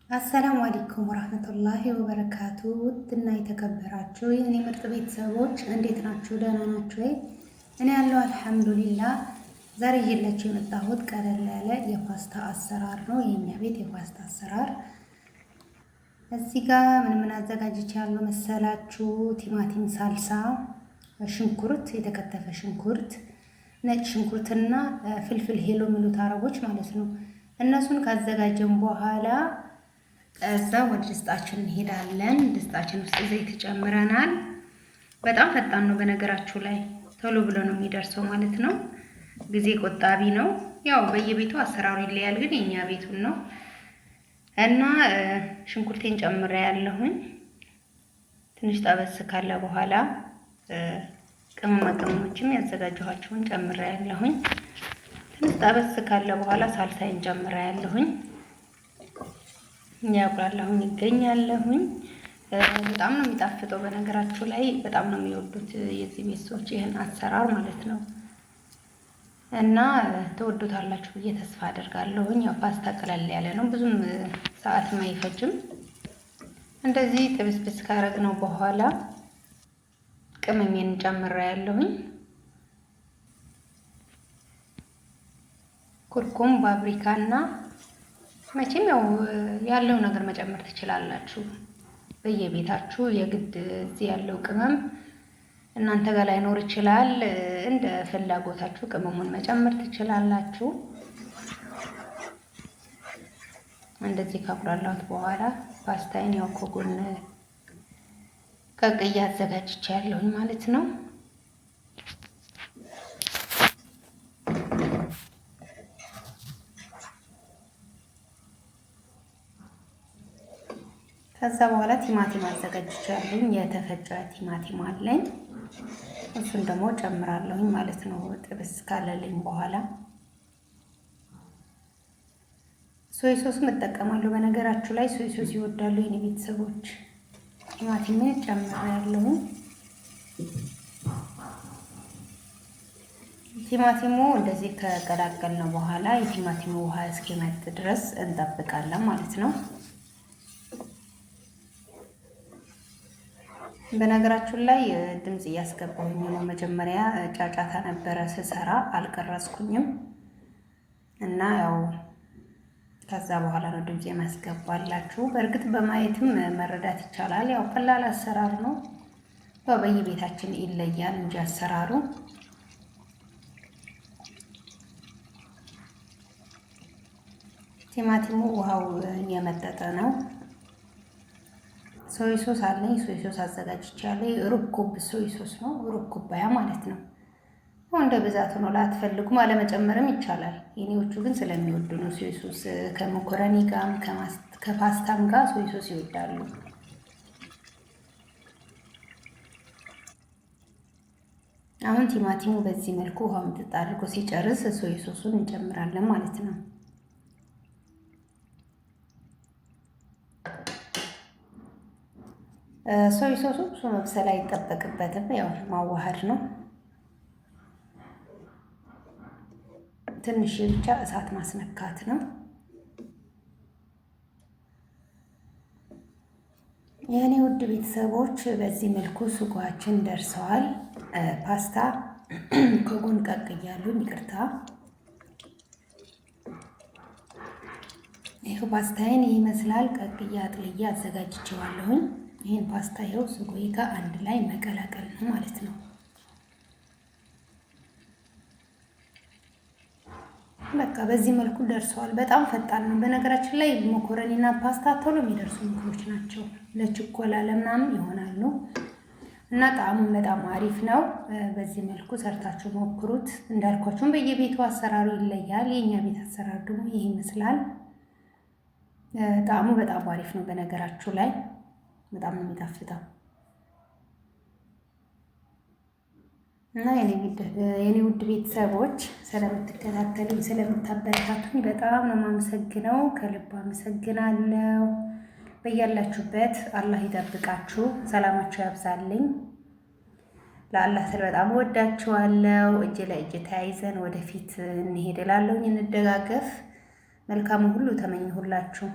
አሰላሙ አለይኩም ወራህመቱላሂ ወበረካቱ። ውድና የተከበራችሁ የእኔ ምርጥ ቤተሰቦች እንዴት ናችሁ? ደህና ናችሁ ወይ? እኔ ያለው አልሐምዱሊላህ። ዛሬ ይዤላችሁ የመጣሁት ቀለል ያለ የፓስታ አሰራር ነው። የኛ ቤት የፓስታ አሰራር። እዚህ ጋር ምን አዘጋጅቻለሁ መሰላችሁ? ቲማቲም ሳልሳ፣ ሽንኩርት፣ የተከተፈ ሽንኩርት፣ ነጭ ሽንኩርትና ፍልፍል ሄሎ የሚሉት አረቦች ማለት ነው። እነሱን ካዘጋጀን በኋላ እዛ ወደ ድስጣችን እንሄዳለን። ድስጣችን ውስጥ ዘይት ጨምረናል። በጣም ፈጣን ነው በነገራችሁ ላይ ቶሎ ብሎ ነው የሚደርሰው ማለት ነው። ጊዜ ቆጣቢ ነው። ያው በየቤቱ አሰራሩ ይለያል፣ ግን የኛ ቤቱን ነው እና ሽንኩርቴን ጨምሬያለሁኝ። ትንሽ ጠበስ ካለ በኋላ ቅመማ ቅመሞችም ያዘጋጀኋቸውን ጨምሬያለሁኝ። ትንሽ ጠበስ ካለ በኋላ ሳልሳይን ጨምሬያለሁኝ። ያቁላላሁኝ ይገኛለሁኝ። በጣም ነው የሚጣፍጠው በነገራችሁ ላይ በጣም ነው የሚወዱት የዚህ ቤት ሰዎች ይህን አሰራር ማለት ነው። እና ተወዱታላችሁ ብዬ ተስፋ አደርጋለሁኝ። ያው ፓስታ ቀለል ያለ ነው፣ ብዙም ሰዓትም አይፈጅም። እንደዚህ ጥብስብስ ካረግነው በኋላ ቅመሜን ጨምሬያለሁኝ። ኩርኩም፣ ፓፕሪካና መቼም ያው ያለው ነገር መጨመር ትችላላችሁ በየቤታችሁ። የግድ እዚህ ያለው ቅመም እናንተ ጋር ላይኖር ይችላል። እንደ ፍላጎታችሁ ቅመሙን መጨመር ትችላላችሁ። እንደዚህ ካቁላላሁት በኋላ ፓስታዬን ያው ከጎን ቀቅዬ አዘጋጅቻለሁኝ ማለት ነው። ከዛ በኋላ ቲማቲም አዘጋጅቻለሁኝ። የተፈጨ ቲማቲም አለኝ፣ እሱን ደግሞ ጨምራለሁኝ ማለት ነው። ጥብስ ካለልኝ በኋላ ሶይ ሶስ እጠቀማለሁ። በነገራችሁ ላይ ሶይ ሶስ ይወዳሉ የኔ ቤተሰቦች። ቲማቲምን ጨምሬያለሁኝ። ቲማቲሙ እንደዚህ ከቀላቀልነው በኋላ የቲማቲሙ ውሃ እስኪመጥ ድረስ እንጠብቃለን ማለት ነው። በነገራችሁ ላይ ድምጽ እያስገባሁኝ ነው። መጀመሪያ ጫጫታ ነበረ ስሰራ አልቀረጽኩኝም እና ያው ከዛ በኋላ ነው ድምጽ የማስገባላችሁ። በእርግጥ በማየትም መረዳት ይቻላል። ያው ቀላል አሰራር ነው። ያው በየቤታችን ይለያል እንጂ አሰራሩ ቲማቲሙ ውሃው የመጠጠ ነው። ሶይ ሶስ አለኝ። ሶይ ሶስ አዘጋጅቻለሁ። ሩብ ኩብ ሶይ ሶስ ነው፣ ሩብ ኩባያ ማለት ነው። እንደ ብዛቱ ነው። ላትፈልጉም አለመጨመርም ይቻላል። የኔዎቹ ግን ስለሚወዱ ነው ሶይ ሶስ። ከመኮረኒ ጋር ከፓስታም ጋር ሶይ ሶስ ይወዳሉ። አሁን ቲማቲሙ በዚህ መልኩ ውሃ ምጥጥ አድርጎ ሲጨርስ ሶይ ሶሱን እንጨምራለን ማለት ነው። ሶይ ሶሱ ብዙ መብሰል አይጠበቅበትም። ያው ማዋሃድ ነው። ትንሽ ብቻ እሳት ማስነካት ነው። የኔ ውድ ቤተሰቦች በዚህ መልኩ ሱጓችን ደርሰዋል። ፓስታ ከጎን ቀቅያለሁ፣ ይቅርታ። ይሄው ፓስታዬን ይመስላል። ቀቅያ አጥልያ አዘጋጅቼዋለሁኝ። ይሄን ፓስታ ይኸው ስጎይ ጋር አንድ ላይ መቀላቀል ነው ማለት ነው። በቃ በዚህ መልኩ ደርሰዋል። በጣም ፈጣን ነው። በነገራችን ላይ መኮረኒና ፓስታ ቶሎ የሚደርሱ ምግቦች ናቸው። ለችኮላ ለምናምን ይሆናሉ እና ጣዕሙም በጣም አሪፍ ነው። በዚህ መልኩ ሰርታችሁ ሞክሩት። እንዳልኳችሁም በየቤቱ አሰራሩ ይለያል። የኛ ቤት አሰራር ደግሞ ይሄ ይመስላል። ጣዕሙ በጣም አሪፍ ነው። በነገራችሁ ላይ በጣም ነው የሚጣፍጠው እና የኔ ውድ ቤተሰቦች ስለምትከታተሉኝ ስለምታበረታቱኝ በጣም ነው የማመሰግነው። ከልብ አመሰግናለሁ። በያላችሁበት አላህ ይጠብቃችሁ፣ ሰላማችሁ ያብዛልኝ። ለአላህ ስል በጣም ወዳችኋለሁ። እጅ ለእጅ ተያይዘን ወደፊት እንሄድ እላለሁኝ። እንደጋገፍ። መልካም ሁሉ ተመኝሁላችሁ።